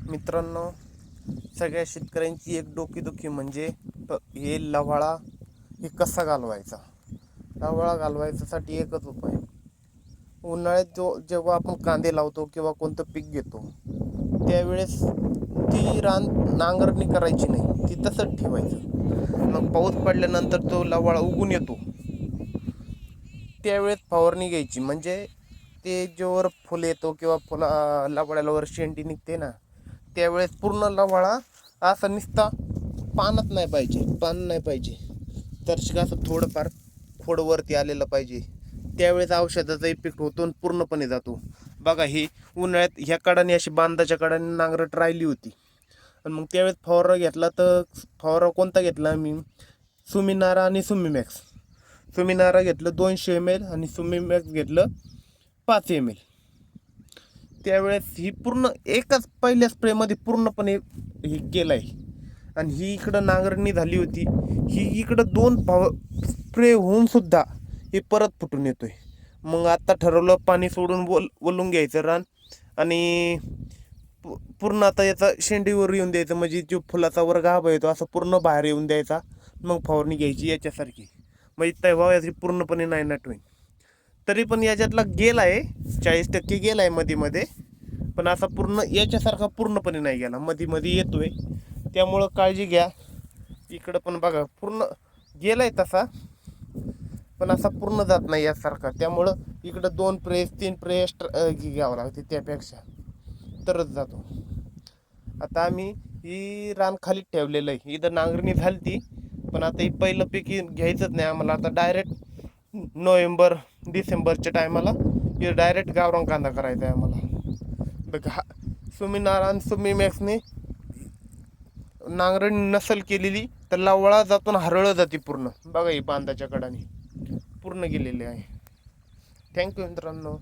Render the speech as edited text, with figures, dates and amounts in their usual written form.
मित्रांनो, सगळ्या शेतकऱ्यांची एक डोकेदुखी म्हणजे हे लव्हाळा हे कसा घालवायचा. लव्हाळा घालवायच्यासाठी एकच उपाय. उन्हाळ्यात जेव्हा आपण कांदे लावतो किंवा कोणतं पीक घेतो त्यावेळेस ती रान नांगरणी करायची नाही, ती तसंच ठेवायचं. मग पाऊस पडल्यानंतर तो लव्हाळा उगून येतो त्यावेळेस फवारणी घ्यायची. म्हणजे ते जोवर फुल येतो किंवा लव्हाळ्यावर शेंडी निघते ना, त्यावेळेस पूर्ण लव्हाळा असा निसता पान नाही पाहिजे, तर असं थोडंफार खोडवरती आलेलं पाहिजे. त्यावेळेस औषधाचा इफेक्ट होतो आणि पूर्णपणे जातो. बघा, ही उन्हाळ्यात ह्या कडाने अशी बांधाच्या कडाने नांगरट राहिली होती आणि मग त्यावेळेस फवारा घेतला. तर फवारा कोणता घेतला मी? सुमिनारा आणि सुमीमॅक्स. सुमिनारा घेतलं 200 ml आणि सुमीमॅक्स घेतलं 5 ml. त्यावेळेस ही पूर्ण एकाच पहिल्या स्प्रेमध्ये पूर्णपणे हे केलं आहे. आणि ही इकडं नांगरणी झाली होती, ही इकडं 2 स्प्रे होऊन सुद्धा हे परत फुटून येतोय. मग आता ठरवलं पाणी सोडून वलून घ्यायचं रान आणि पूर्ण आता याचा शेंडीवर येऊन द्यायचं. म्हणजे जो फुलाचा वर गाभा येतो असं पूर्ण बाहेर येऊन द्यायचा. मग फवारणी घ्यायची याच्यासारखी. म्हणजे तेव्हा याची पूर्णपणे नायनाट होईल. तरी पण याच्यातला गेला आहे 40% गेला आहे मध्ये, पण असा पूर्ण याच्यासारखा पूर्णपणे नाही गेला, मध्ये येतोय. त्यामुळं काळजी घ्या. इकडं पण बघा पूर्ण गेलाय तसा, पण असा पूर्ण जात नाही यासारखा. त्यामुळं इकडं 2 प्रेस 3 प्रेस घ्यावं लागते, त्यापेक्षा तरच जातो. आता आम्ही ही रान खाली ठेवलेलं आहे. इथं नांगरणी झाली ती, पण आता ही पहिलं पीक घ्यायचंच नाही आम्हाला. आता डायरेक्ट नोव्हेंबर डिसेंबरच्या टायमाला हे डायरेक्ट गावरान कांदा करायचा आहे आम्हाला. बघा, सुमिनार आणि सुमीमॅक्सने नांगरणी नसल केलेली तर लवळा जातून हरळ जाते पूर्ण. बघा, ही बांधाच्या कडाने पूर्ण गेलेली आहे. थँक्यू मित्रांनो.